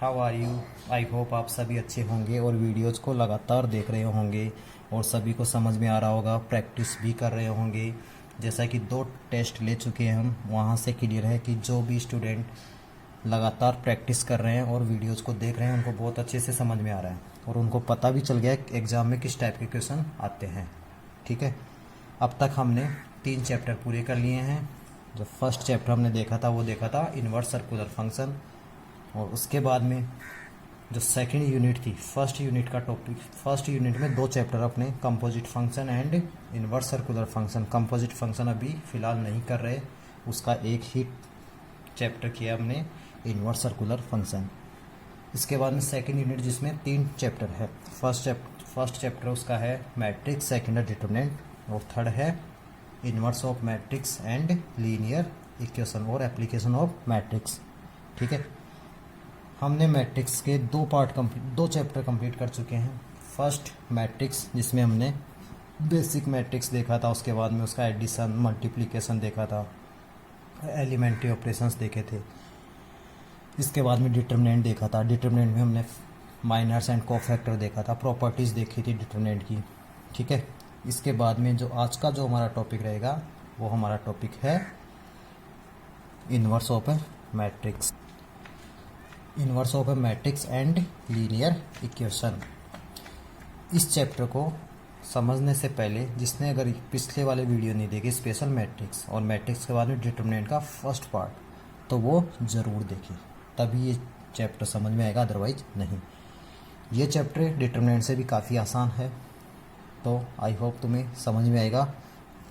How are you. I hope आप सभी अच्छे होंगे और वीडियोज़ को लगातार देख रहे होंगे और सभी को समझ में आ रहा होगा, प्रैक्टिस भी कर रहे होंगे। जैसा कि 2 टेस्ट ले चुके हैं हम, वहाँ से क्लियर है कि जो भी स्टूडेंट लगातार प्रैक्टिस कर रहे हैं और वीडियोज़ को देख रहे हैं उनको बहुत अच्छे से समझ में आ रहा है और उनको पता भी चल गया है एग्ज़ाम में किस टाइप के क्वेश्चन आते हैं। ठीक है, अब तक हमने 3 चैप्टर पूरे कर लिए हैं। जो फर्स्ट चैप्टर हमने देखा था वो देखा था इन्वर्स सर्कुलर फंक्शन, और उसके बाद में जो सेकंड यूनिट थी, फर्स्ट यूनिट का टॉपिक, फर्स्ट यूनिट में 2 चैप्टर अपने composite function and inverse circular function. Composite function अभी फ़िलहाल नहीं कर रहे, उसका एक ही चैप्टर किया हमने, इन्वर्स सर्कुलर फंक्शन। इसके बाद में सेकंड यूनिट जिसमें 3 चैप्टर है। फर्स्ट चैप्टर उसका है मैट्रिक्स, सेकेंड है डिटरमिनेंट और थर्ड है inverse of matrix and linear equation और एप्लीकेशन ऑफ मैट्रिक्स। ठीक है, हमने मैट्रिक्स के 2 चैप्टर कंप्लीट कर चुके हैं। फर्स्ट मैट्रिक्स जिसमें हमने बेसिक मैट्रिक्स देखा था, उसके बाद में उसका एडिशन मल्टीप्लिकेशन देखा था, एलिमेंट्री ऑपरेशंस देखे थे। इसके बाद में डिटरमिनेंट देखा था, डिटरमिनेंट में हमने माइनर्स एंड कोफैक्टर देखा था, प्रॉपर्टीज़ देखी थी डिटरमिनेंट की। ठीक है, इसके बाद में जो आज का जो हमारा टॉपिक रहेगा वो हमारा टॉपिक है inverse of a matrix, inverse of a matrix and linear equation. इस चैप्टर को समझने से पहले जिसने अगर पिछले वाले वीडियो नहीं देखे, स्पेशल मैट्रिक्स और मैट्रिक्स के बाद में डिटरमिनेंट का फर्स्ट पार्ट, तो वो ज़रूर देखें, तभी ये चैप्टर समझ में आएगा, अदरवाइज नहीं। ये चैप्टर डिटरमिनेंट से भी काफ़ी आसान है, तो आई होप तुम्हें समझ में आएगा।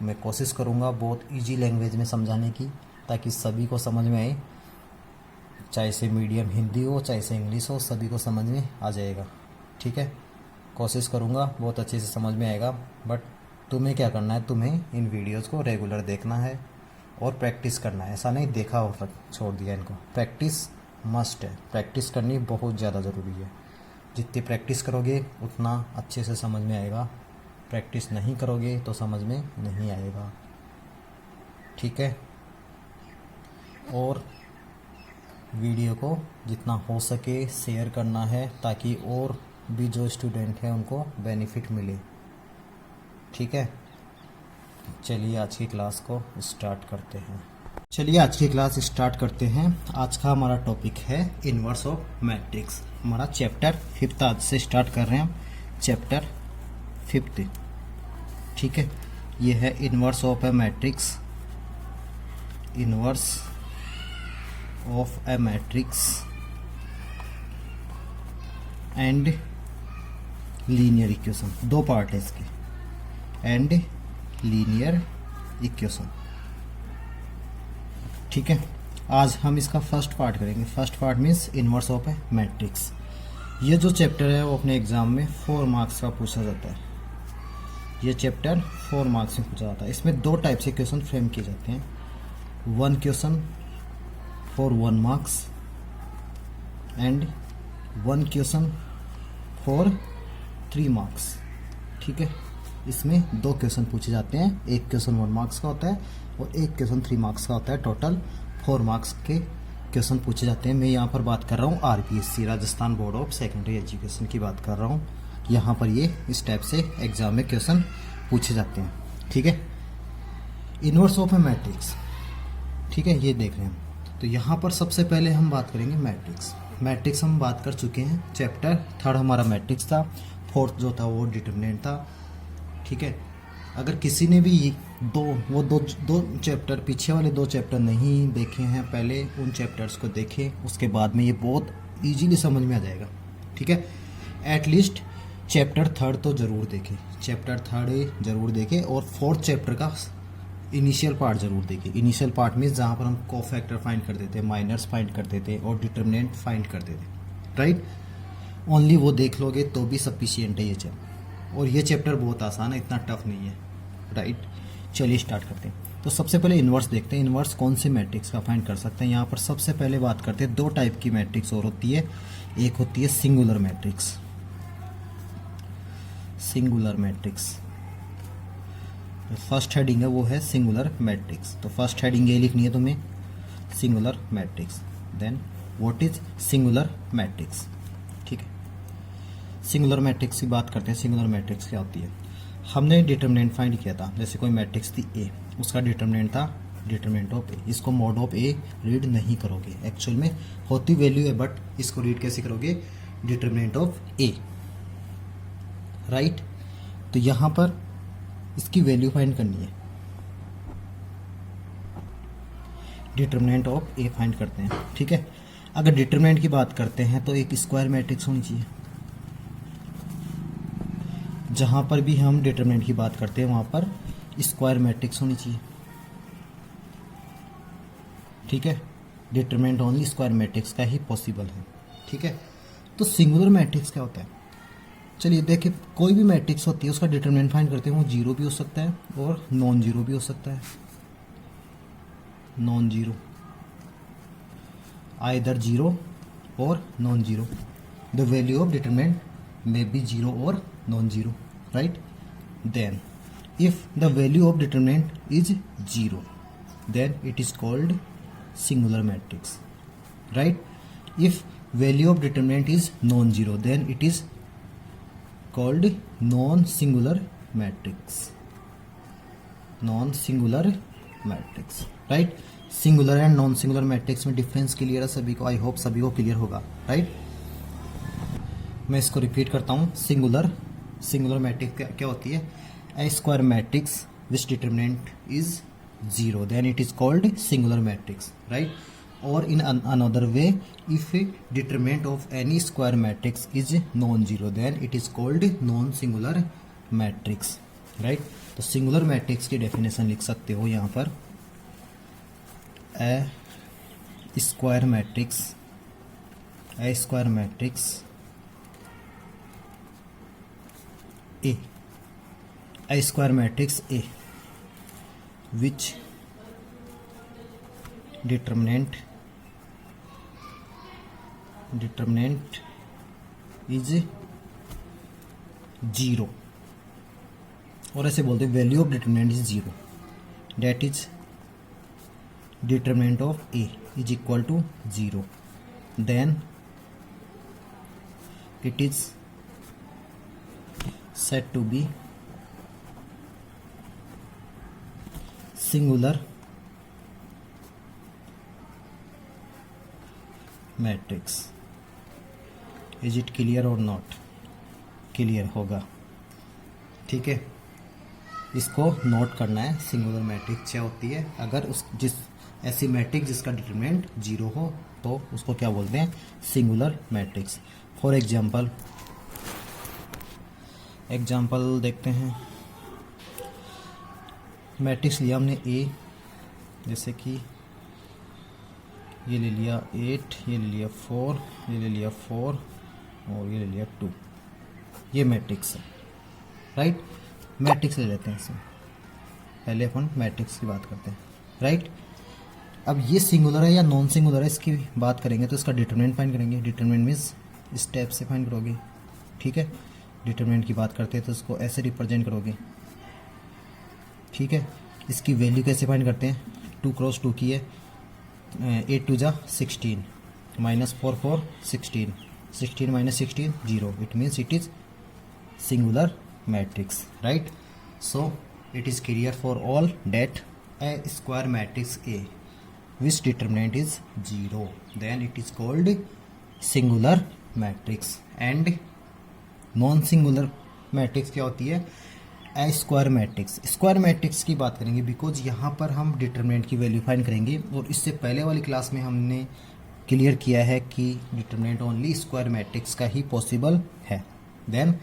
मैं कोशिश करूँगा बहुत इजी लैंग्वेज में समझाने की, ताकि सभी को समझ में आए, चाहे से मीडियम हिंदी हो चाहे से इंग्लिश हो, सभी को समझ में आ जाएगा। ठीक है, कोशिश करूँगा बहुत अच्छे से समझ में आएगा। बट तुम्हें क्या करना है, तुम्हें इन वीडियोज़ को रेगुलर देखना है और प्रैक्टिस करना है। ऐसा नहीं देखा और छोड़ दिया इनको, प्रैक्टिस मस्ट है, प्रैक्टिस करनी बहुत ज़्यादा ज़रूरी है। जितनी प्रैक्टिस करोगे उतना अच्छे से समझ में आएगा, प्रैक्टिस नहीं करोगे तो समझ में नहीं आएगा। ठीक है, और वीडियो को जितना हो सके शेयर करना है, ताकि और भी जो स्टूडेंट हैं उनको बेनिफिट मिले। ठीक है, चलिए आज की क्लास को स्टार्ट करते हैं। आज का हमारा टॉपिक है इन्वर्स ऑफ मैट्रिक्स। हमारा चैप्टर 5 आज से स्टार्ट कर रहे हैं हम, चैप्टर 5। ठीक है, ये है inverse of a matrix, inverse of a matrix and linear equation. 2 part है इसके, एंड लीनियर इक्वेशन। ठीक है, आज हम इसका फर्स्ट पार्ट करेंगे। First part means inverse of a matrix. ये जो चैप्टर है वो अपने एग्जाम में 4 मार्क्स का पूछा जाता है। ये चैप्टर 4 मार्क्स में पूछा जाता है। इसमें 2 टाइप से क्वेश्चन फ्रेम किए जाते हैं, 1 question for 1 marks and 1 question for 3 marks. ठीक है, इसमें 2 क्वेश्चन पूछे जाते हैं, एक क्वेश्चन 1 मार्क्स का होता है और एक क्वेश्चन 3 मार्क्स का होता है। टोटल 4 मार्क्स के क्वेश्चन पूछे जाते हैं। मैं यहाँ पर बात कर रहा हूँ RPSC, Rajasthan board of secondary education की बात कर रहा हूँ। यहाँ पर ये इस टाइप से एग्जाम में क्वेश्चन पूछे जाते हैं। ठीक है, इन्वर्स ऑफ ए मैट्रिक्स। ठीक है, ये देख रहे हैं। तो यहाँ पर सबसे पहले हम बात करेंगे मैट्रिक्स। मैट्रिक्स हम बात कर चुके हैं, चैप्टर 3 हमारा मैट्रिक्स था, 4th जो था वो डिटरमिनेंट था। ठीक है, अगर किसी ने भी दो चैप्टर, पीछे वाले 2 चैप्टर नहीं देखे हैं, पहले उन चैप्टर्स को देखें, उसके बाद में ये बहुत इजीली समझ में आ जाएगा। ठीक है, एटलीस्ट चैप्टर 3 तो ज़रूर देखें, चैप्टर 3 ज़रूर देखें और 4th चैप्टर का इनिशियल पार्ट ज़रूर देखें। इनिशियल पार्ट मीन्स जहाँ पर हम कोफैक्टर फाइंड करते थे, माइनर्स फाइंड करते थे और डिटरमिनेंट फाइंड करते थे। राइट, ओनली वो देख लोगे तो भी सफिशिएंट है ये चैप्टर। और ये चैप्टर बहुत आसान है, इतना टफ नहीं है। राइट, चलिए स्टार्ट करते हैं। तो सबसे पहले इन्वर्स देखते हैं, इन्वर्स कौन से मैट्रिक्स का फाइंड कर सकते हैं। यहाँ पर सबसे पहले बात करते हैं 2 टाइप की मैट्रिक्स और होती है। एक होती है singular matrix, singular matrix. First heading है वो है सिंगुलर मैट्रिक्स। तो फर्स्ट हेडिंग ये लिखनी है तुम्हें, singular matrix. Then what is singular matrix. ठीक है, सिंगुलर मैट्रिक्स की बात करते हैं। सिंगुलर मैट्रिक्स क्या होती है? हमने डिटरमिनेंट फाइंड किया था, जैसे कोई मैट्रिक्स थी ए, उसका डिटरमिनेंट था डिटरमिनेंट ऑफ ए। इसको मॉड ऑफ ए रीड नहीं करोगे, एक्चुअल में होती वैल्यू है, बट इसको रीड कैसे करोगे? Determinant of A, right. तो यहां पर इसकी वैल्यू फाइंड करनी है, डिटरमिनेंट ऑफ ए फाइंड करते हैं। ठीक है, अगर डिटरमिनेंट की बात करते हैं तो एक स्क्वायर मैट्रिक्स होनी चाहिए। जहां पर भी हम डिटरमिनेंट की बात करते हैं वहां पर स्क्वायर मैट्रिक्स होनी चाहिए। ठीक है, डिटरमिनेंट ओनली स्क्वायर मैट्रिक्स का ही पॉसिबल है। ठीक है, तो सिंगुलर मैट्रिक्स क्या होता है? चलिए देखिए, कोई भी मैट्रिक्स होती है उसका डिटरमिनेंट फाइंड करते हैं, वो जीरो भी हो सकता है और नॉन जीरो भी हो सकता है। नॉन जीरो, आइदर जीरो और non zero, the value of determinant may be zero और non zero, right. Then if the value of determinant is 0, then it is called singular matrix, right? If value of determinant is non-zero, then it is called non-singular matrix. Non-singular matrix, right? Singular and non singular matrix में difference clear है सभी को? I hope सभी को clear होगा, right. मैं इसको repeat करता हूँ। सिंगुलर मैट्रिक्स क्या होती है? A square matrix which determinant is 0, then it is called singular matrix, right? Or in another way, if determinant of any square matrix is non-zero, then it is called non-singular matrix, right? तो singular matrix की definition लिख सकते हो यहाँ पर, a square matrix A square matrix A which determinant is 0, और ऐसे बोलते हैं value of determinant is 0, that is determinant of A is equal to 0, then it is said to be singular matrix. Is it clear or not? Clear होगा, ठीक है। इसको note करना है। सिंगुलर मैट्रिक्स क्या होती है? अगर ऐसी मैट्रिक्स जिसका डिटरमिनेंट 0 हो तो उसको क्या बोलते हैं? Singular matrix. फॉर एग्जाम्पल देखते हैं। मैट्रिक्स लिया हमने ए, जैसे कि ये ले लिया 8, ये ले लिया 4, ये ले लिया 4 और ये ले लिया 2, ये मैट्रिक्स है, राइट। मैट्रिक्स ले लेते हैं इसमें, पहले अपन मैट्रिक्स की बात करते हैं, राइट। अब ये सिंगुलर है या नॉन सिंगुलर है इसकी बात करेंगे तो इसका डिटरमिनेंट फाइंड करेंगे। डिटरमिनेंट मीन्स स्टेप से फाइंड करोगे, ठीक है। डिटरमिनेंट की बात करते हैं तो इसको ऐसे रिप्रेजेंट करोगे, ठीक है। इसकी वैल्यू कैसे फाइंड करते हैं? 2 क्रॉस 2 की है, 8 2 जा 16, -4 4 16, 16 - 16 0, it means it is singular matrix, right. So it is clear for all that a square matrix A which determinant is 0, then it is called singular matrix. And non singular matrix क्या होती है? A square matrix. Square matrix की बात करेंगे because यहाँ पर हम determinant की वैल्यू फाइंड करेंगे, और इससे पहले वाली क्लास में हमने क्लियर किया है कि डिटरमिनेंट ओनली स्क्वायर मैट्रिक्स का ही पॉसिबल है। देन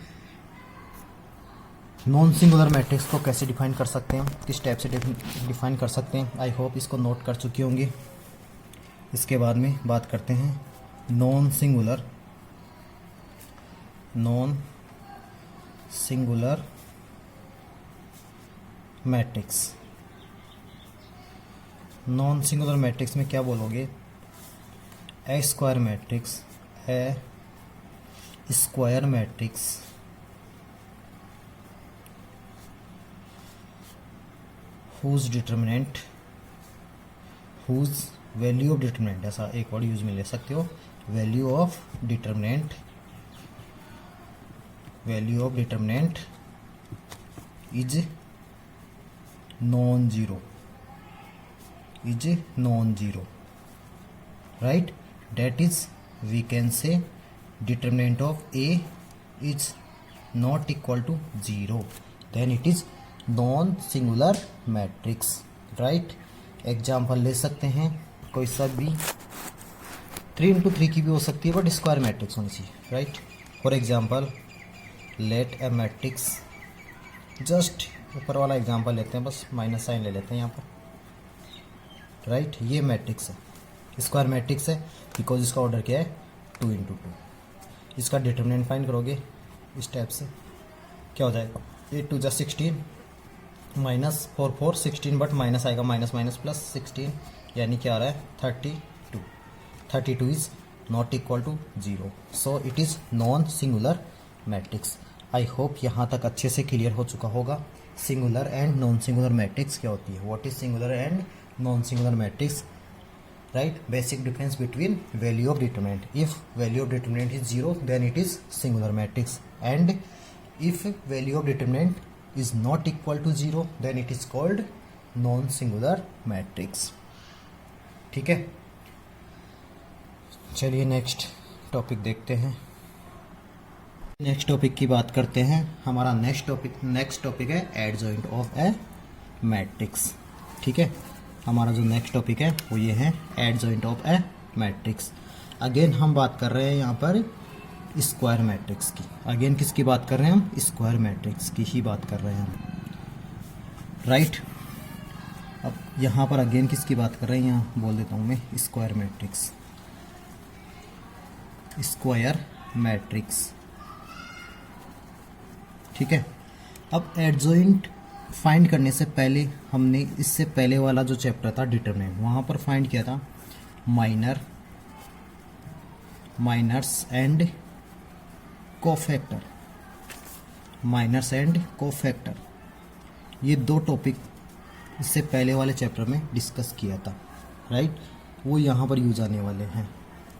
नॉन सिंगुलर मैट्रिक्स को कैसे डिफाइन कर सकते हैं, किस टाइप से डिफाइन कर सकते हैं, आई होप इसको नोट कर चुके होंगे। इसके बाद में बात करते हैं non singular matrix. Non singular matrix में क्या बोलोगे? A square matrix whose value of determinant, ऐसा एक वर्ड यूज में ले सकते हो, value of determinant, value of determinant is non zero, is non zero, right? That is, we can say determinant of A is not equal to 0, then it is non singular matrix, right? Example ले सकते हैं कोई सा भी, 3x3 की भी हो सकती है बट स्क्वायर मैट्रिक्स होनी चाहिए, right? For example let a matrix, just ऊपर वाला एग्जाम्पल लेते हैं, बस माइनस साइन ले लेते हैं यहाँ पर, राइट? ये मैट्रिक्स है, स्क्वायर मैट्रिक्स है बिकॉज इसका ऑर्डर क्या है 2x2। इसका डिटरमिनेंट फाइंड करोगे इस टाइप से, क्या हो जाएगा 8 2 16 माइनस 4 4 16, बट माइनस आएगा, माइनस माइनस प्लस 16, यानी क्या आ रहा है 32। 32 is not equal to 0, so it is non singular matrix. I hope यहाँ तक अच्छे से क्लियर हो चुका होगा singular and non singular matrix क्या होती है, what is singular and non singular matrix, right? Basic difference between value of determinant. If value of determinant is 0, then it is singular matrix, and if value of determinant is not equal to 0, then it is called non singular matrix. ठीक है, चलिए next topic देखते हैं। Next topic की बात करते हैं। हमारा नेक्स्ट टॉपिक है एडजॉइंट ऑफ ए मैट्रिक्स। ठीक है, हमारा जो नेक्स्ट टॉपिक है वो ये है adjoint of a matrix. Again हम बात कर रहे हैं यहाँ पर स्क्वायर मैट्रिक्स की। अगेन किसकी बात कर रहे हैं हम? स्क्वायर मैट्रिक्स की ही बात कर रहे हैं हम, राइट? अब यहाँ पर अगेन किसकी बात कर रहे हैं, यहाँ बोल देता हूँ मैं स्क्वायर मैट्रिक्स, स्क्वायर मैट्रिक्स। ठीक है, अब एडजॉइंट फाइंड करने से पहले हमने इससे पहले वाला जो चैप्टर था डिटरमिनेंट, वहाँ पर फाइंड किया था minors and cofactor, minors and cofactor. ये दो टॉपिक इससे पहले वाले चैप्टर में डिस्कस किया था, राइट? वो यहाँ पर यूज आने वाले हैं।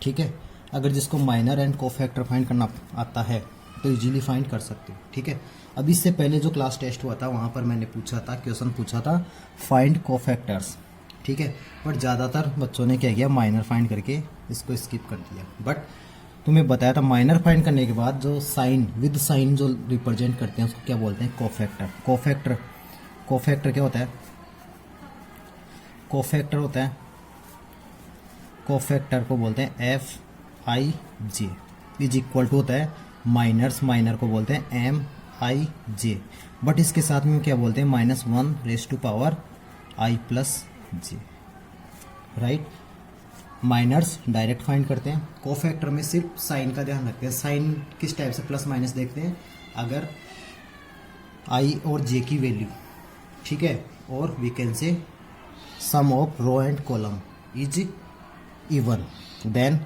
ठीक है, अगर जिसको माइनर एंड कोफैक्टर फाइंड करना आता है तो इजीली फाइंड कर सकते हो। ठीक है, अब इससे पहले जो क्लास टेस्ट हुआ था वहाँ पर मैंने पूछा था, क्वेश्चन पूछा था फाइंड कोफैक्टर्स। ठीक है, बट ज़्यादातर बच्चों ने क्या किया, माइनर फाइंड करके इसको स्किप कर दिया। बट तुम्हें बताया था माइनर फाइंड करने के बाद जो साइन विद साइन जो रिप्रेजेंट करते हैं उसको क्या बोलते हैं, कोफैक्टर। कोफैक्टर क्या होता है? कोफैक्टर को बोलते हैं FIJ इज इक्वल टू होता है माइनर को बोलते हैं MIJ, बट इसके साथ में क्या बोलते हैं -1⁻⁰ राइट? माइनर्स डायरेक्ट फाइंड करते हैं, कोफैक्टर में सिर्फ साइन का ध्यान रखते हैं। साइन किस टाइप से प्लस माइनस देखते हैं, अगर I और J की वैल्यू, ठीक है, और we can say sum of row and column is even, then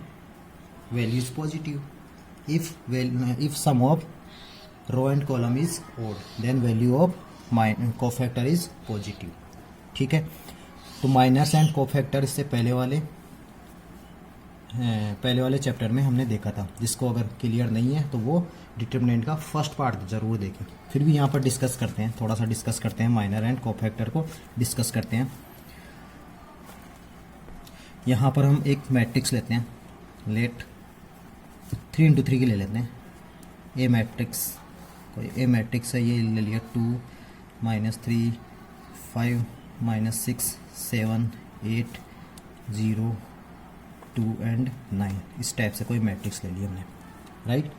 value is positive. if sum of row and column is odd, then value of cofactor is positive। ठीक है, तो miners and cofactor इससे पहले वाले chapter में हमने देखा था। जिसको अगर क्लियर नहीं है तो वो डिटरमिनेंट का फर्स्ट पार्ट जरूर देखें। फिर भी यहाँ पर डिस्कस करते हैं, थोड़ा सा डिस्कस करते हैं, माइनर एंड कोफैक्टर को डिस्कस करते हैं। यहाँ पर हम एक मैट्रिक्स लेते हैं, लेट 3x3 की ले लेते हैं। ए मैट्रिक्स, कोई ए मैट्रिक्स है, ये ले लिया 2 -3 5 -6 7 8 0 2 एंड 9, इस टाइप से कोई मैट्रिक्स ले लिया हमने, राइट?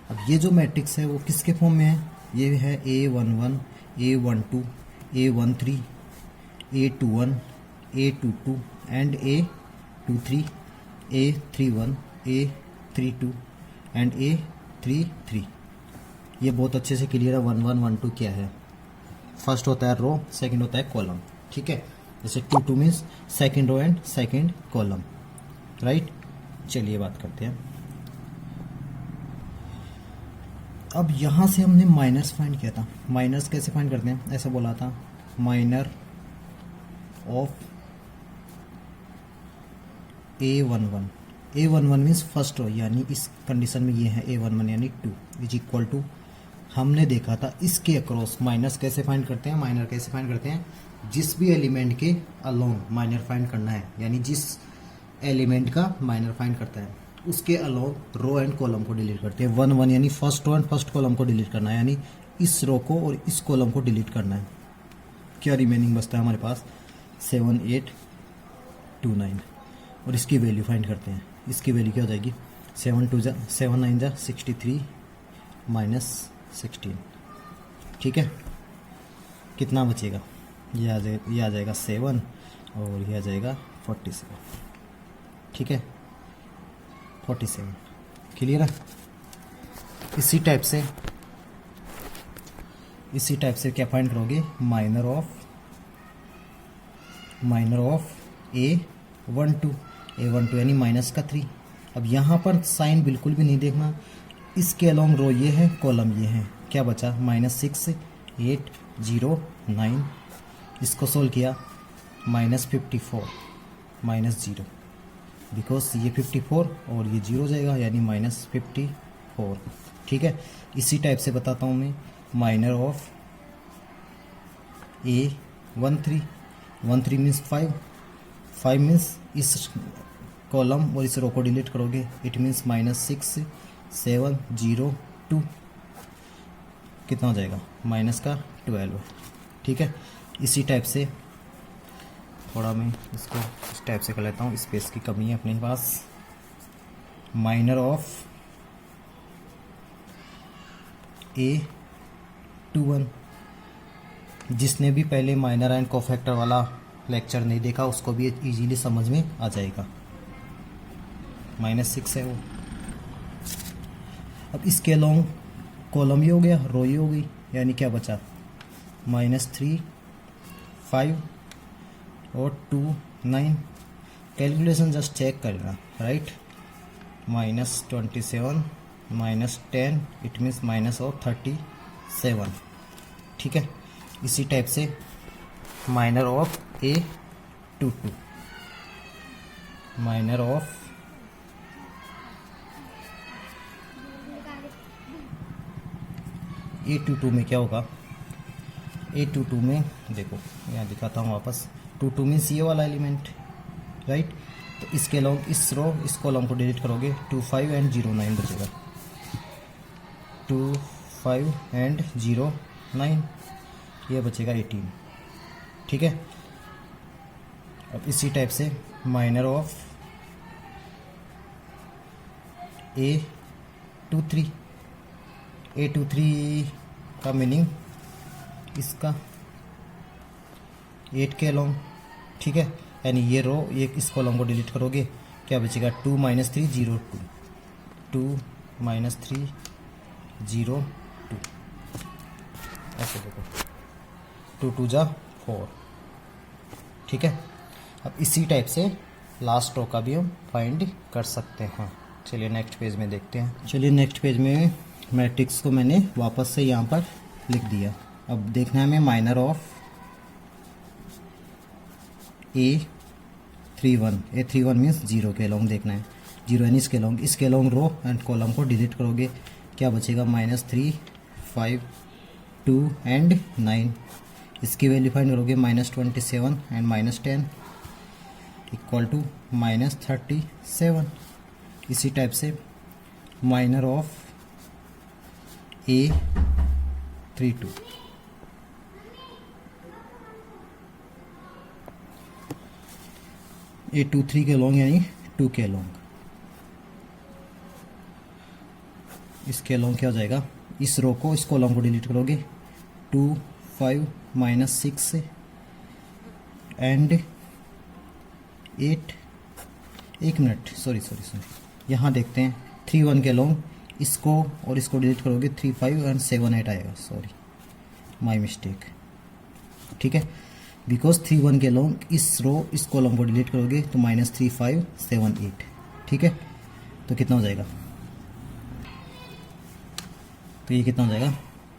अब ये जो मैट्रिक्स है वो किसके फॉर्म में है? ये है A11 A12 A13 A21 A22 and A23 A31 A32 and A33। ये बहुत अच्छे से क्लियर है 1 1 1 2 क्या है। फर्स्ट होता है रो, सेकंड होता है कॉलम। ठीक है, जैसे 2 2 means second row and second column, right? चलिए बात करते हैं। अब यहां से हमने माइनर्स फाइंड किया था। माइनर्स कैसे फाइंड करते हैं? ऐसा बोला था minor of A11 means first row, यानी इस कंडीशन में ये है A11 यानी 2 इज इक्वल टू, हमने देखा था इसके अक्रॉस माइनस कैसे फाइंड करते हैं, माइनर कैसे फाइंड करते हैं, जिस भी एलिमेंट के अलोंग माइनर फाइंड करना है, यानी जिस एलिमेंट का माइनर फाइंड करता है उसके अलोंग रो एंड कॉलम को डिलीट करते हैं। 1 1 यानी first row and first column को डिलीट करना है, यानी इस रो को और इस कॉलम को डिलीट करना है। क्या रिमेनिंग बचता है हमारे पास 7 8 2 9, और इसकी वैल्यू फाइंड करते हैं। इसकी वैल्यू क्या हो जाएगी, 7 2 7 9 63 माइनस 16, ठीक है। कितना बचेगा, ये आ जाएगा 7 और ये आ जाएगा 47, ठीक है 47, क्लियर है। इसी टाइप से क्या फाइंड करोगे, माइनर ऑफ A12 यानी माइनस का 3। अब यहाँ पर साइन बिल्कुल भी नहीं देखना, इसके अलोंग रो ये है, कॉलम ये है, क्या बचा -6 8 0 9, इसको सोल्व किया -54 -0, बिकॉज ये 54 और ये 0 हो जाएगा यानी -54, ठीक है। इसी टाइप से बताता हूँ मैं, minor of A13 means 5 means इस कॉलम और इस रो को डिलीट करोगे, इट मीन्स -6 7 0 2, कितना हो जाएगा -12, ठीक है। इसी टाइप से थोड़ा मैं इसको इस टाइप से कर लेता हूँ, स्पेस की कमी है अपने पास। माइनर ऑफ A21, जिसने भी पहले माइनर एंड कोफैक्टर वाला लेक्चर नहीं देखा उसको भी इजीली समझ में आ जाएगा। -6 है वो। अब इसके अलोंग कॉलम ये हो गया, रो ये हो गई, यानी क्या बचा -3 5 और 2 9। कैलकुलेशन जस्ट चेक करना, राइट। -27 -10 इट मीन्स -37, ठीक है। इसी टाइप से minor of A22, minor of A22 में क्या होगा, A22 में देखो यहाँ दिखाता हूँ वापस, 22 मीन्स ये वाला एलिमेंट, राइट। तो इसके अलावा इस रो इस कॉलम को डिलीट करोगे, 2 5 एंड 0 9 बचेगा, 2 5 एंड 0 9, ये बचेगा 18, ठीक है। अब इसी टाइप से माइनर ऑफ A23 का मीनिंग इसका 8 के अलोंग, ठीक है, यानी ये रो ये इस कॉलम को डिलीट करोगे, क्या बचेगा 2 -3 0 2, 2 -3 0 2, ऐसे देखो 2 2 जा 4, ठीक है। अब इसी टाइप से लास्ट रो का भी हम फाइंड कर सकते हैं। चलिए नेक्स्ट पेज में देखते हैं। चलिए नेक्स्ट पेज में मैट्रिक्स को मैंने वापस से यहाँ पर लिख दिया। अब देखना है हमें माइनर ऑफ A31 मीन्स 0 के अलोंग देखना है, 0 यानी इसके अलोंग रो एंड कॉलम को डिलीट करोगे, क्या बचेगा -3 5 2 एंड 9, इसकी वैल्यू फाइंड करोगे -27 एंड -10 इक्वल टू -37। इसी टाइप से माइनर ऑफ A32, A23 के लॉन्ग यानी 2 के लॉन्ग, इसके लॉन्ग क्या हो जाएगा, इस रो को इस कॉलम को डिलीट करोगे, 2 5 -6 एंड 8, एक मिनट सॉरी यहाँ देखते हैं 3 1 के लॉन्ग, इसको और इसको डिलीट करोगे, 3 5 एंड 7 8 आएगा, सॉरी माय मिस्टेक, ठीक है। बिकॉज 3 1 के लॉन्ग इस रो इस कॉलम को डिलीट करोगे तो -3 5 7 8, ठीक है। तो कितना हो जाएगा, तो ये कितना हो जाएगा,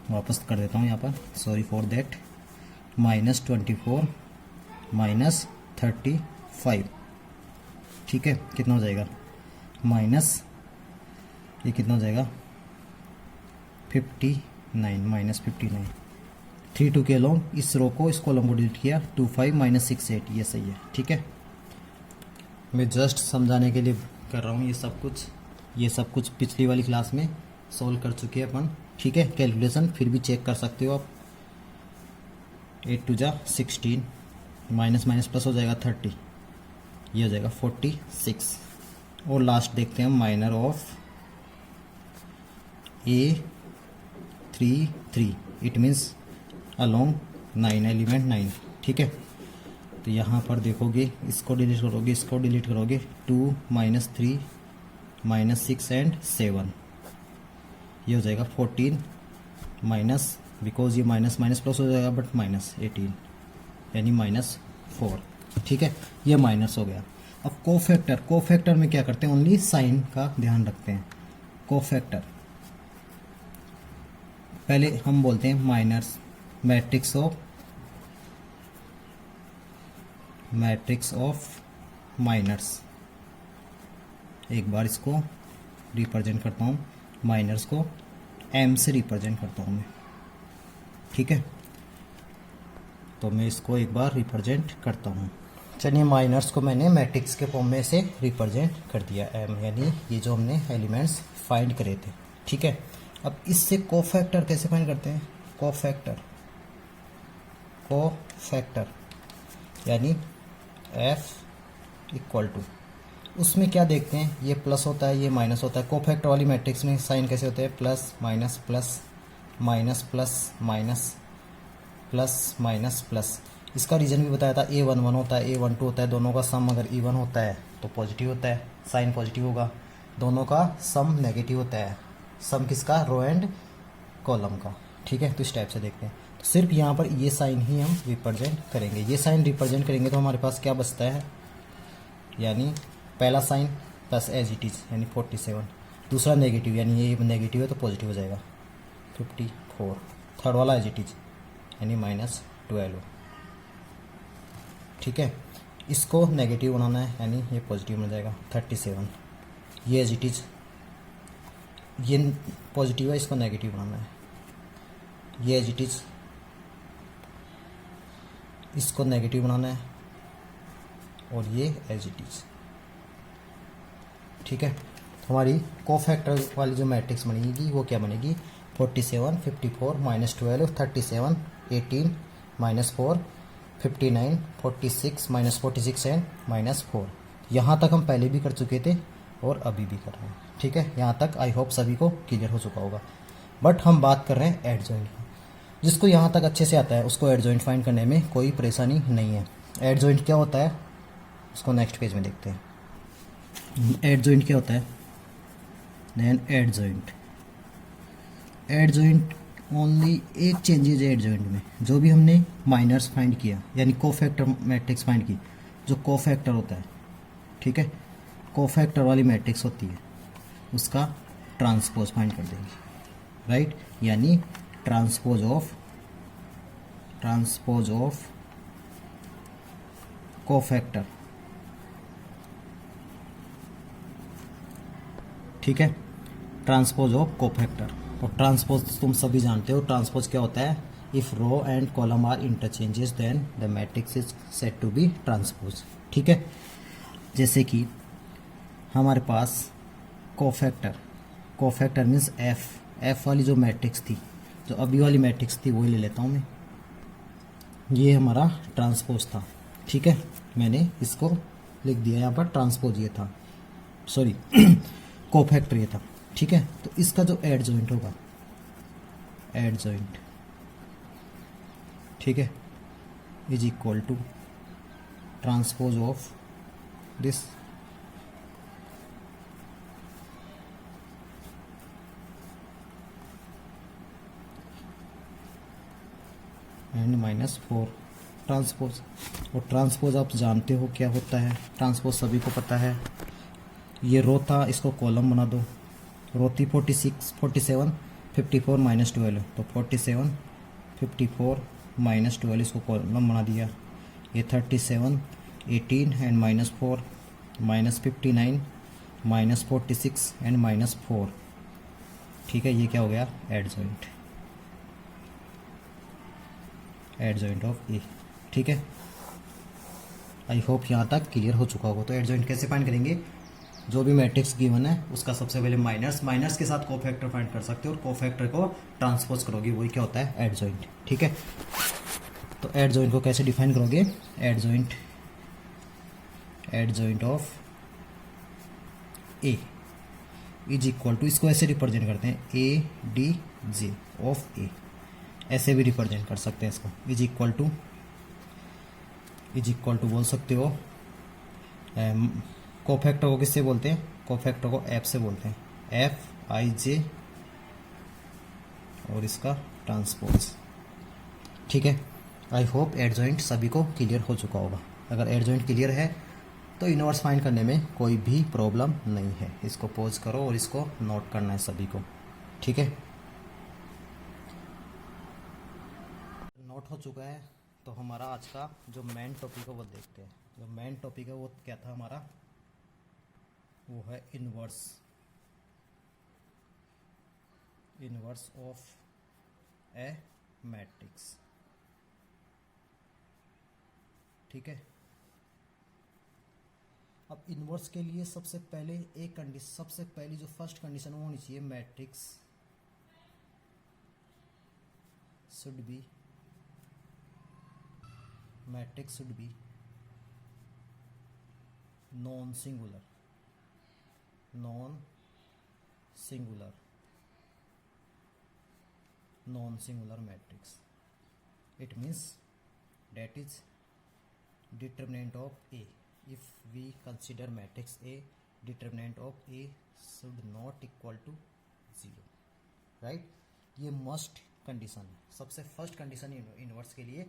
वापस कर देता हूँ यहाँ पर, सॉरी फॉर दैट, -24 -35, ठीक है, कितना हो जाएगा माइनस, ये कितना हो जाएगा 59 माइनस 59, 3 2 के अलोंग इस रो को, इस कॉलम को डिलीट किया, 2 5 माइनस 6 8, ये सही है। ठीक है, मैं जस्ट समझाने के लिए कर रहा हूँ ये सब कुछ पिछली वाली क्लास में सॉल्व कर चुके हैं अपन। ठीक है, कैलकुलेशन फिर भी चेक कर सकते हो आप। 8 2 जा 16, माइनस माइनस प्लस हो जाएगा 30, ये हो जाएगा 46। और लास्ट देखते हैं minor of A33, it means along 9 element 9। ठीक है, तो यहाँ पर देखोगे, इसको डिलीट करोगे, इसको डिलीट करोगे, 2 माइनस 3 माइनस 6 एंड 7, ये हो जाएगा 14 माइनस, बिकॉज ये माइनस माइनस प्लस हो जाएगा बट माइनस 18 यानी -4। ठीक है, ये माइनस हो गया। अब कोफैक्टर में क्या करते हैं, ओनली साइन का ध्यान रखते हैं। कोफैक्टर पहले हम बोलते हैं माइनर्स, मैट्रिक्स ऑफ माइनर्स। एक बार इसको रिप्रेजेंट करता हूँ, माइनर्स को m से रिप्रेजेंट करता हूँ मैं। ठीक है, तो मैं इसको एक बार रिप्रेजेंट करता हूँ। चलिए, माइनर्स को मैंने मैट्रिक्स के फॉर्म में से रिप्रेजेंट कर दिया, m, यानी ये जो हमने एलिमेंट्स फाइंड करे थे। ठीक है, अब इससे कोफैक्टर कैसे फाइंड करते हैं, कोफैक्टर यानी f इक्वल टू, उसमें क्या देखते हैं, ये प्लस होता है, ये माइनस होता है। कोफैक्टर वाली मैट्रिक्स में साइन कैसे होते हैं, plus minus plus minus plus minus plus minus plus. इसका रीज़न भी बताया था, A1 1 होता है, A1 2 होता है, दोनों का सम अगर इवन होता है तो पॉजिटिव होता है, साइन पॉजिटिव होगा। दोनों का सम नेगेटिव होता है, सम किसका, रो एंड कॉलम का। ठीक है, तो इस टाइप से देखते हैं। तो सिर्फ यहाँ पर ये साइन ही हम रिप्रेजेंट करेंगे, ये साइन रिप्रेजेंट करेंगे तो हमारे पास क्या बचता है, यानी पहला sign plus as it is यानी 47, दूसरा नेगेटिव यानी ये नेगेटिव है तो पॉजिटिव हो जाएगा 54, थर्ड वाला एज इट इज यानी -12। ठीक है, इसको नेगेटिव बनाना है यानी ये पॉजिटिव बन जाएगा 37, ये एज इट इज, ये पॉजिटिव है, इसको नेगेटिव बनाना है, ये एज इट इज, इसको नेगेटिव बनाना है, और ये एज इट इज। ठीक है, तो हमारी कोफैक्टर वाली जो मैट्रिक्स बनेगी वो क्या बनेगी, 47 54 -12 37 18 -4 59 46 -46 एंड -4। यहाँ तक हम पहले भी कर चुके थे और अभी भी कर रहे हैं। ठीक है, यहाँ तक आई होप सभी को क्लियर हो चुका होगा। बट हम बात कर रहे हैं एड जॉइंट की। जिसको यहाँ तक अच्छे से आता है उसको एड जॉइंट फाइंड करने में कोई परेशानी नहीं है। एड जॉइंट क्या होता है उसको नेक्स्ट पेज में देखते हैं। एड जॉइंट क्या होता है, देन एड जॉइंट ओनली एक चेंजेज एड जॉइंट में, जो भी हमने माइनर्स फाइंड किया यानी कोफैक्टर मैट्रिक्स फाइंड की, जो कोफैक्टर होता है, ठीक है, कोफैक्टर वाली मैट्रिक्स होती है उसका ट्रांसपोज फाइंड कर देंगे, राइट, यानी ट्रांसपोज ऑफ कोफैक्टर। ठीक है, ट्रांसपोज ऑफ कोफैक्टर। और ट्रांसपोज तुम सभी जानते हो, ट्रांसपोज क्या होता है, if row and column are interchanges then the matrix is said to be transpose. ठीक है, जैसे कि हमारे पास कोफैक्टर मीन्स एफ वाली जो मैट्रिक्स थी, जो अभी वाली मैट्रिक्स थी वही ले लेता हूँ मैं, ये हमारा ट्रांसपोज था। ठीक है, मैंने इसको लिख दिया यहाँ पर, ट्रांसपोज ये था, सॉरी कोफैक्टर ये था। ठीक है, तो इसका जो एड जॉइंट होगा, एड जॉइंट, ठीक है, is equal to transpose of this and -4 transpose. और ट्रांसपोज आप जानते हो क्या होता है, ट्रांसपोज सभी को पता है। ये रो था, इसको कॉलम बना दो, रो थी 47 -12 तो 47 54 -12 इसको कॉलम बना दिया। ये 37 18 एंड -4 -59 -46 एंड -4। ठीक है, ये क्या हो गया, एडजॉइंट ऑफ ए। ठीक है, आई होप यहाँ तक क्लियर हो चुका होगा। तो एडजॉइंट कैसे फाइंड करेंगे, जो भी मैट्रिक्स गिवन है उसका सबसे पहले माइनस के साथ कोफैक्टर फाइंड कर सकते हो और कोफैक्टर को ट्रांसपोज करोगे, वही क्या होता है, एडजॉइंट। ठीक है, तो एडजॉइंट को कैसे डिफाइन करोगे, adjoint of A is equal to, इसको ऐसे रिप्रेजेंट करते हैं, ए डी जे ऑफ ए, ऐसे भी रिप्रेजेंट कर सकते हैं इसको, इज इक्वल टू बोल सकते हो। कोफैक्टर को किससे बोलते हैं, कोफैक्टर को एफ से बोलते हैं, एफ आई जे और इसका ट्रांसपोज। ठीक है, आई होप एडजॉइंट सभी को क्लियर हो चुका होगा। अगर एडजॉइंट क्लियर है तो इनवर्स फाइंड करने में कोई भी प्रॉब्लम नहीं है। इसको पॉज करो और इसको नोट करना है सभी को। ठीक है, नोट हो चुका है तो हमारा आज का जो मेन टॉपिक है वो देखते हैं। जो मेन टॉपिक है वो क्या था हमारा, वो है इनवर्स ऑफ ए मैट्रिक्स। ठीक है, अब इनवर्स के लिए सबसे पहली जो फर्स्ट कंडीशन वो होनी चाहिए, matrix should be non singular matrix. It means that is determinant of A. If we consider matrix A, determinant of A should not equal to 0, right? ये मस्ट कंडीशन है, सबसे फर्स्ट कंडीशन इनवर्स के लिए।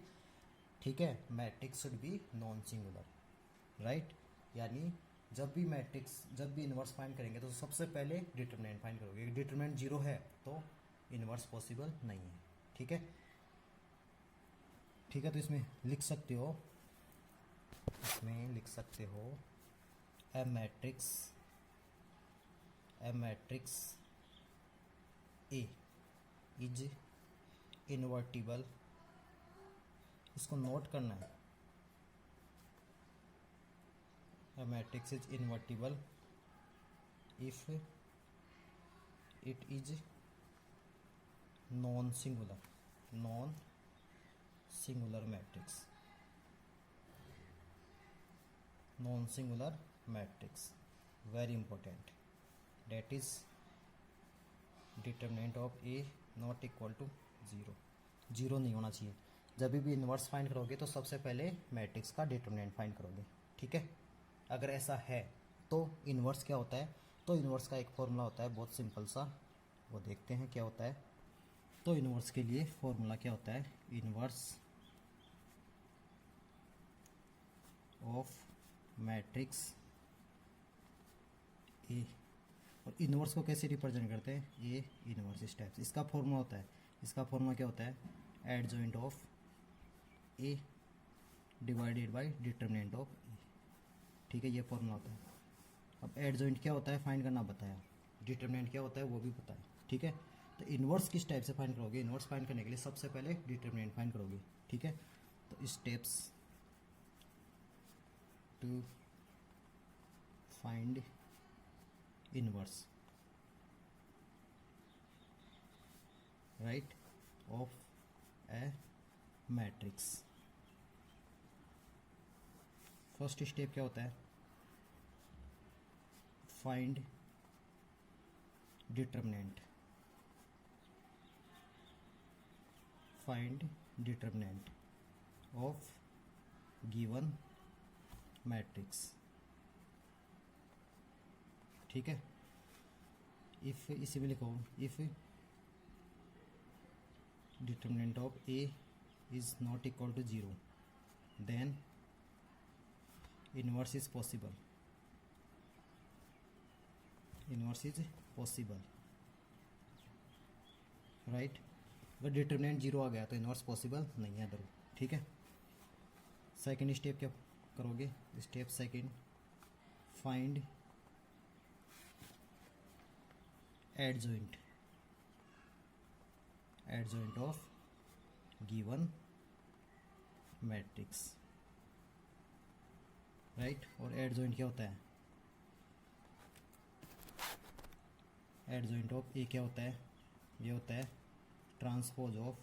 ठीक है, matrix should be non singular, right? यानी जब भी इनवर्स फाइंड करेंगे तो सबसे पहले डिटरमिनेंट फाइंड करोगे। डिटरमिनेंट 0 है तो इनवर्स पॉसिबल नहीं है। ठीक है, तो इसमें लिख सकते हो a matrix A is invertible. इसको नोट करना है, a matrix is invertible if it is non singular matrix, very important. That is determinant of A not equal to 0 नहीं होना चाहिए। जब भी इनवर्स फाइंड करोगे तो सबसे पहले मैट्रिक्स का डिटरमिनेंट फाइंड करोगे। ठीक है, अगर ऐसा है तो इनवर्स क्या होता है, तो इनवर्स का एक फॉर्मूला होता है बहुत सिंपल सा, वो देखते हैं क्या होता है। तो इनवर्स के लिए फॉर्मूला क्या होता है, इनवर्स ऑफ मैट्रिक्स ए। और इनवर्स को कैसे रिप्रेजेंट करते हैं, ए इनवर्स इस टाइप से। इसका फॉर्मूला होता है, क्या होता है, adjoint of A divided by determinant of A. ठीक है, ये फॉर्मूला होता है। अब एडजॉइंट क्या होता है फाइंड करना बताया, डिटरमिनेंट क्या होता है वो भी बताया। ठीक है, तो इनवर्स किस टाइप से फाइंड करोगे, इनवर्स फाइंड करने के लिए सबसे पहले डिटरमिनेंट फाइंड करोगे। ठीक है, तो steps to find inverse, right, of a matrix. First step क्या होता है, find determinant of given matrix. ठीक है, इफ इसी में लिखो, if determinant of A is not equal to 0 then inverse is possible. Right, अगर डिटरमिनेंट 0 आ गया तो इनवर्स पॉसिबल नहीं है इधर। ठीक है, सेकेंड स्टेप क्या करोगे, step second, find adjoint of given matrix, right. और एडजॉइंट क्या होता है? एडजॉइंट ऑफ ए क्या होता है? ये होता है ट्रांसपोज ऑफ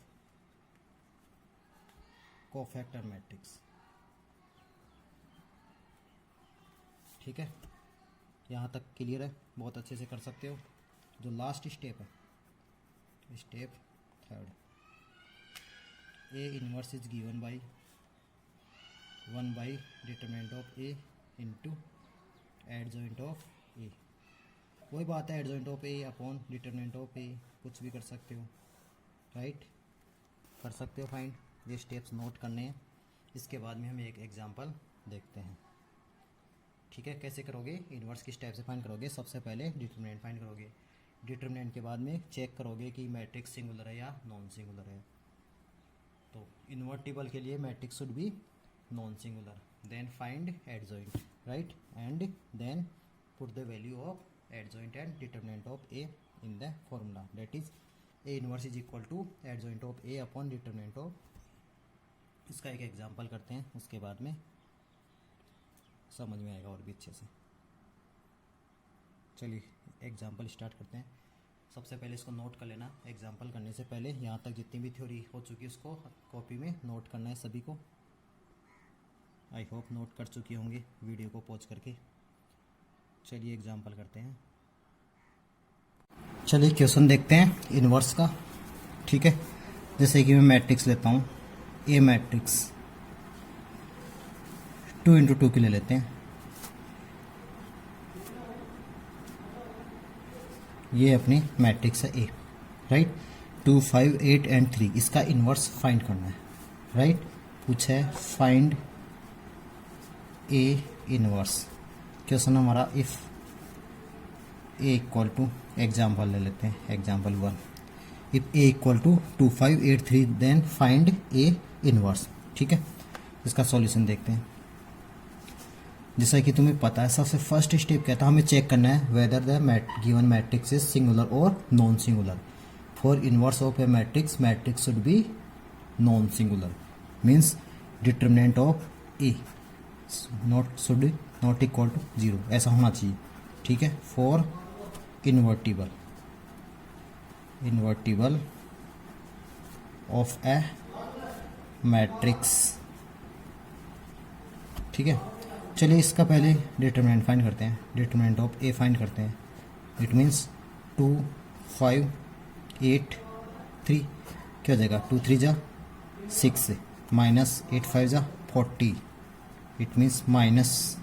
कोफैक्टर मैट्रिक्स, ठीक है। यहाँ तक क्लियर है, बहुत अच्छे से कर सकते हो। जो लास्ट स्टेप है, step third, A inverse is given by 1 by determinant of A into adjoint of A. वही बात है, adjoint of A upon determinant of A, कुछ भी कर सकते हो, राइट। कर सकते हो फाइंड। ये स्टेप्स नोट करने हैं। इसके बाद में हम एक एग्जांपल देखते हैं, ठीक है। कैसे करोगे? इनवर्स की स्टेप से फाइंड करोगे। सबसे पहले डिटरमिनेंट फाइंड करोगे, डिटरमिनेंट के बाद में चेक करोगे कि मैट्रिक्स सिंगुलर है या नॉन सिंगुलर है। तो इन्वर्टिबल के लिए matrix should be non singular, then find adjoint, right, and then put the value of adjoint and determinant of A in the formula, that is A inverse is equal to adjoint of A upon determinant of. इसका एक example करते हैं, उसके बाद में समझ में आएगा और भी अच्छे से। चलिए एग्जांपल स्टार्ट करते हैं। सबसे पहले इसको नोट कर लेना। एग्जांपल करने से पहले यहाँ तक जितनी भी थ्योरी हो चुकी है उसको कॉपी में नोट करना है सभी को। आई होप नोट कर चुकी होंगी वीडियो को पॉज करके। चलिए एग्जांपल करते हैं। चलिए क्वेश्चन देखते हैं इनवर्स का, ठीक है। जैसे कि मैं मैट्रिक्स लेता हूँ, ए मैट्रिक्स 2 इंटू 2 की ले लेते हैं। ये अपनी मैट्रिक्स है ए, राइट। 2, 5, 8 एंड 3, इसका इनवर्स फाइंड करना है, राइट। पूछा है फाइंड ए इनवर्स। क्वेश्चन हमारा if A equal to, example ले लेते हैं, example 1, if A equal to 2, 5, 8, 3 then find A inverse, ठीक है। इसका सॉल्यूशन देखते हैं। जैसा कि तुम्हें पता है, सबसे फर्स्ट स्टेप क्या था, हमें चेक करना है whether the given matrix is singular और non singular. For inverse of a matrix, matrix should be non singular, means determinant of A not equal to 0, ऐसा होना चाहिए, ठीक है। For invertible of a matrix, ठीक है। चलिए इसका पहले डिटरमिनेंट फाइंड करते हैं। डिटरमिनेंट ऑफ ए फाइंड करते हैं। इट मीन्स 2, 5, 8, 3 क्या हो जाएगा? 2 3 जा 6 माइनस 8 5 जा 40, इट मीन्स माइनस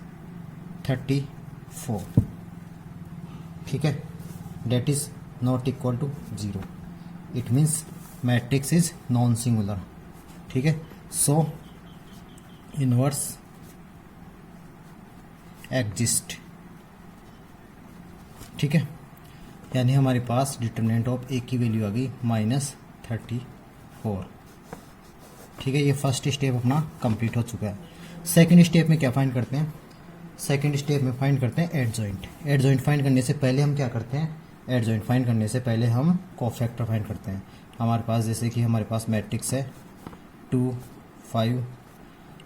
34, ठीक है। Det is not equal to 0, it means matrix is non singular, ठीक है। सो इनवर्स एग्जिस्ट, ठीक है। यानी हमारे पास डिटरमिनेंट ऑफ ए की वैल्यू आ गई -34, ठीक है। ये फर्स्ट स्टेप अपना कंप्लीट हो चुका है। सेकंड स्टेप में क्या फाइंड करते हैं? सेकंड स्टेप में फाइंड करते हैं एडजॉइंट। एडजॉइंट फाइंड करने से पहले हम क्या करते हैं? एडजॉइंट फाइंड करने से पहले हम कोफैक्टर फाइंड करते हैं। हमारे पास जैसे कि हमारे पास मैट्रिक्स है 2, 5,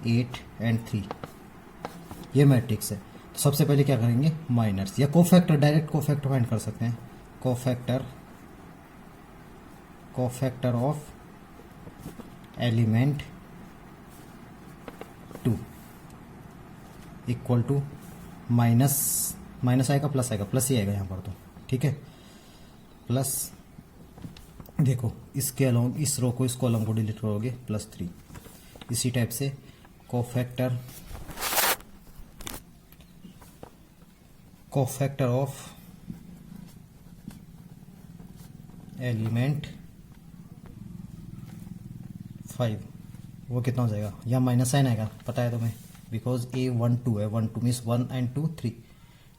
8 एंड 3, ये मैट्रिक्स है। तो सबसे पहले क्या करेंगे? माइनस या कोफैक्टर, डायरेक्ट कोफैक्टर फाइंड कर सकते हैं। Cofactor of element 2 equal to minus आएगा प्लस आएगा, प्लस ही आएगा यहाँ पर तो, ठीक है। प्लस देखो इसके अलोंग इस रो को, इस कॉलम को डिलीट करोगे +3। इसी टाइप से कोफैक्टर ऑफ एलिमेंट 5, वो कितना हो जाएगा? या माइनस साइन आएगा, पता है तुम्हें, बिकॉज A 1 2 है। 1 2 means 1 and 2 3,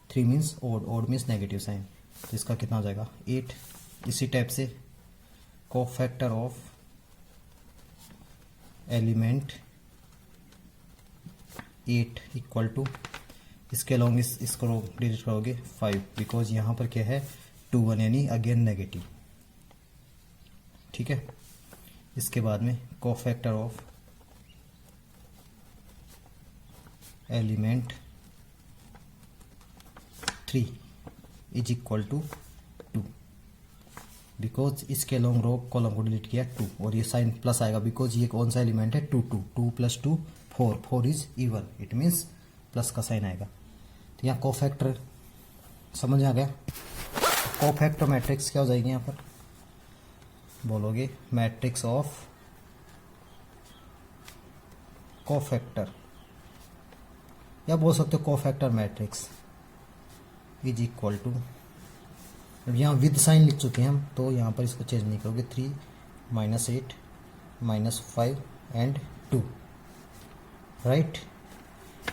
3 means odd means negative sign, तो इसका कितना हो जाएगा? 8। इसी टाइप से cofactor of element 8 equal to इसके अलॉन्ग इसको डिजिट करोगे 5, बिकॉज यहाँ पर क्या है 2 1 यानी अगेन नेगेटिव। ठीक है, इसके बाद में cofactor of element 3 is equal to 2, because इसके अलॉन्ग रो कॉलम को डिलीट किया 2 और ये साइन प्लस आएगा बिकॉज ये कौन सा एलिमेंट है 2 2 2 + 2 4 4 is even, it means plus का साइन आएगा। तो यहाँ कोफैक्टर समझ आ गया। कोफैक्टर मैट्रिक्स क्या हो जाएगी यहाँ पर, बोलोगे मैट्रिक्स ऑफ कोफैक्टर या बोल सकते हो cofactor matrix is equal to, यहाँ विद साइन लिख चुके हैं हम तो यहाँ पर इसको चेंज नहीं करोगे, 3 -8 -5 एंड 2, राइट।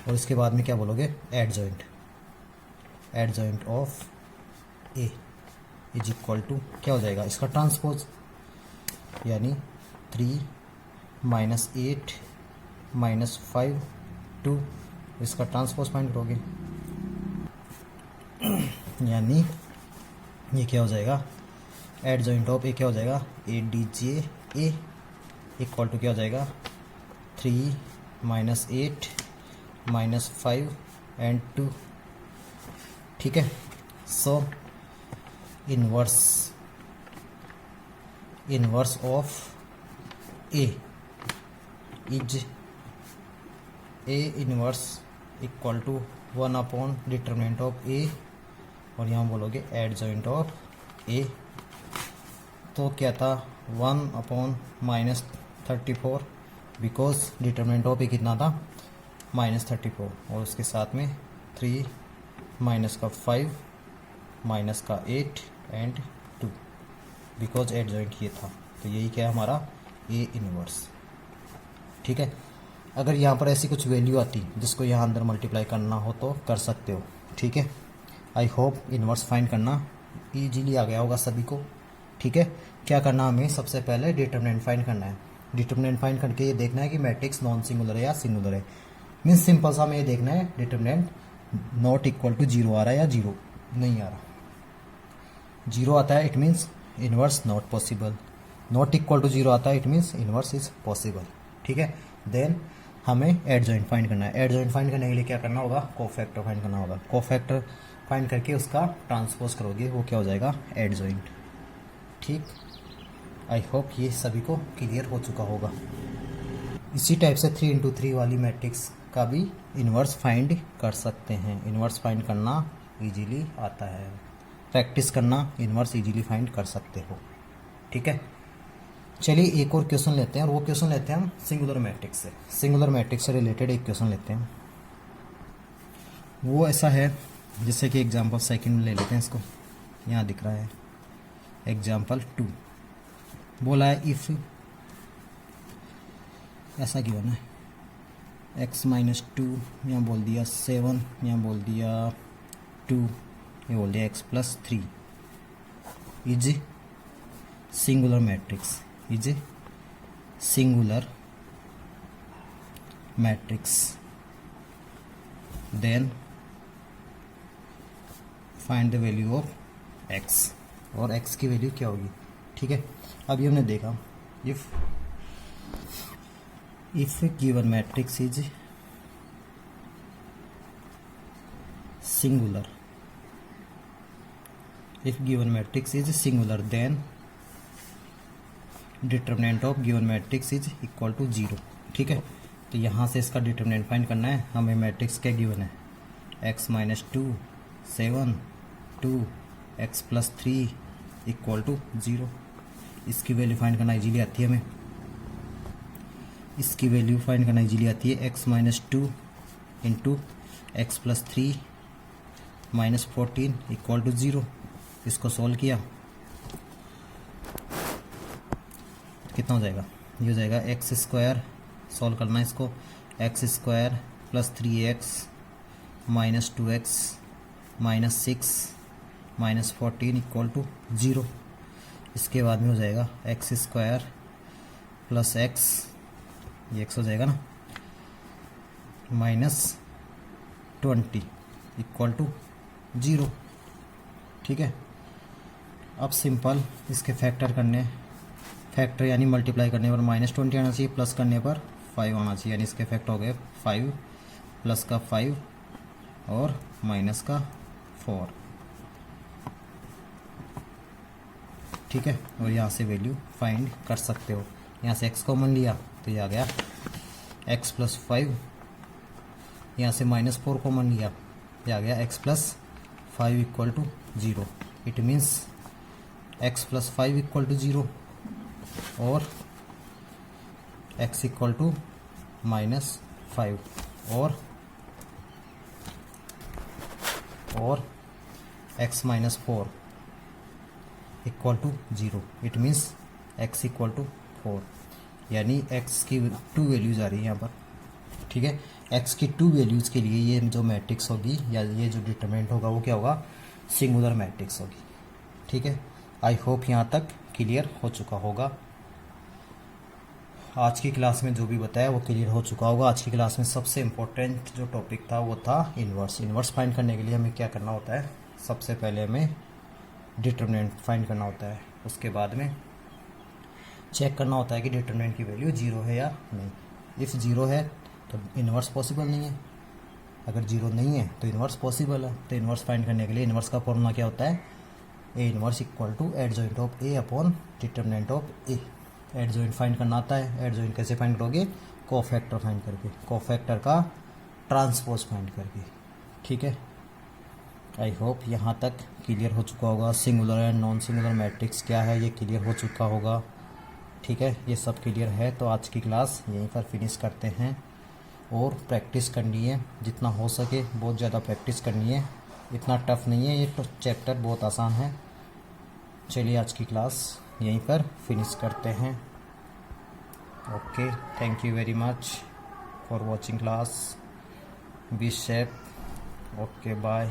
और इसके बाद में क्या बोलोगे adjoint of A is equal to क्या हो जाएगा इसका ट्रांसपोज, यानी 3 -8 -5 2, इसका ट्रांसपोज फाइंड करोगे, यानी ये क्या हो जाएगा एडजॉइंट ऑफ ए क्या हो जाएगा ADJ A इक्वल टू क्या हो जाएगा 3 -8 -5 एंड 2। ठीक है, so inverse of A is A inverse equal to one by determinant of A, और यहाँ बोलोगे एडजॉइंट ऑफ ए, तो क्या था 1/-34 बिकॉज डिटरमिनेंट ऑफ ए कितना था -34, और उसके साथ में 3 -5 -8 एंड 2 बिकॉज एडजॉइंट ये था। तो यही क्या है हमारा ए इनवर्स। ठीक है, अगर यहाँ पर ऐसी कुछ वैल्यू आती जिसको यहाँ अंदर मल्टीप्लाई करना हो तो कर सकते हो। ठीक है, आई होप इनवर्स फाइंड करना इजीली आ गया होगा सभी को। ठीक है, क्या करना हमें सबसे पहले डिटरमिनेंट फाइंड करना है। डिटरमिनेंट फाइंड करके ये देखना है कि मैट्रिक्स नॉन सिंगुलर है या सिंगुलर है। मीन्स सिंपल सा हमें ये देखना है डिटरमिनेंट नॉट इक्वल टू 0 आ रहा है या 0 नहीं आ रहा। 0 आता है it means inverse not possible, not equal to 0 आता है it means inverse is possible. ठीक है, देन हमें एडजॉइंट फाइंड करना है। एडजॉइंट फाइंड करने के लिए क्या करना होगा कोफैक्टर फाइंड करना होगा। कोफैक्टर फाइंड करके उसका ट्रांसपोज करोगे, वो क्या हो जाएगा एडजॉइंट। ठीक, आई होप ये सभी को क्लियर हो चुका होगा। इसी टाइप से 3 × 3 वाली मैट्रिक्स का भी इन्वर्स फाइंड कर सकते हैं। इन्वर्स फाइंड करना इजीली आता है, प्रैक्टिस करना इन्वर्स इजीली फाइंड कर सकते हो। ठीक है, चलिए एक और क्वेश्चन लेते हैं, और वो क्वेश्चन लेते हैं हम सिंगुलर मैट्रिक्स से। सिंगुलर मैट्रिक्स से रिलेटेड एक क्वेश्चन लेते हैं। वो ऐसा है जैसे कि एग्जांपल सेकंड में ले लेते हैं इसको, यहाँ दिख रहा है एग्जांपल 2। बोला है इफ़ ऐसा क्यों है x - 2, यहाँ बोल दिया 7, यहाँ बोल दिया 2, ये बोल दिया x + 3 is singular matrix, is singular matrix, then find the value of x, और x की वैल्यू क्या होगी। ठीक है, अभी हमने देखा if given matrix is singular, if given matrix is singular then determinant of given matrix is equal to 0। ठीक है, तो यहाँ से इसका डिटरमिनेंट फाइंड करना है हमें। मैट्रिक्स क्या गिवन है x - 2 7 2 x + 3 इक्वल टू 0। इसकी वैल्यू फाइंड करना इजीली आती है हमें, इसकी वैल्यू फाइंड करना इजीली आती है x - 2 × x + 3 - 14 इक्वल टू 0। इसको सोल्व किया कितना हो जाएगा, ये हो जाएगा x², सॉल्व करना है इसको, x² + 3x - 2x - 6 - 14 equal to 0। इसके बाद में हो जाएगा x² + x, ये x हो जाएगा ना, -20 इक्वल टू 0। ठीक है, अब सिंपल इसके फैक्टर यानी मल्टीप्लाई करने पर -20 आना चाहिए, प्लस करने पर 5 आना चाहिए, यानी इसके फैक्ट हो गए 5 प्लस का 5 और माइनस का 4। ठीक है, और यहाँ से वैल्यू फाइंड कर सकते हो। यहाँ से x कॉमन लिया तो ये आ गया x प्लस 5, यहाँ से -4 कॉमन लिया, ये आ गया x plus 5 equal to 0। It means x plus 5 equal to 0 और x इक्वल टू -5 और x minus 4 equal to 0। It means x equal to 4, यानी x की 2 वैल्यूज़ आ रही है यहाँ पर। ठीक है, x की 2 वैल्यूज़ के लिए ये जो मैट्रिक्स होगी या ये जो डिटरमिनेंट होगा वो क्या होगा, सिंगुलर मैट्रिक्स होगी। ठीक है, आई होप यहाँ तक क्लियर हो चुका होगा। आज की क्लास में जो भी बताया वो क्लियर हो चुका होगा। आज की क्लास में सबसे इम्पोर्टेंट जो टॉपिक था वो था इन्वर्स फाइंड करने के लिए हमें क्या करना होता है, सबसे पहले हमें डिटरमिनेंट फाइंड करना होता है, उसके बाद में चेक करना होता है कि डिटरमिनेंट की वैल्यू 0 है या नहीं। इफ़ 0 है तो इन्वर्स पॉसिबल नहीं है, अगर 0 नहीं है तो इन्वर्स पॉसिबल है। तो इन्वर्स फाइंड करने के लिए इन्वर्स का फॉर्मूला क्या होता है, A inverse equal to adjoint of A upon determinant of A. Adjoint find करना आता है। एडजॉइंट कैसे फाइंड करोगे, कोफैक्टर फाइंड करके, कोफैक्टर का ट्रांसपोज फाइंड करके। ठीक है, आई होप यहाँ तक क्लियर हो चुका होगा। Singular and non singular matrix क्या है ये क्लियर हो चुका होगा। ठीक है, ये सब क्लियर है। तो आज की क्लास यहीं पर फिनिश करते हैं और प्रैक्टिस करनी है जितना हो सके, बहुत ज़्यादा प्रैक्टिस करनी है। इतना टफ नहीं है ये तो, चैप्टर बहुत आसान है। चलिए आज की क्लास यहीं पर फिनिश करते हैं। Okay, thank you very much for watching class. Be safe. Okay, bye.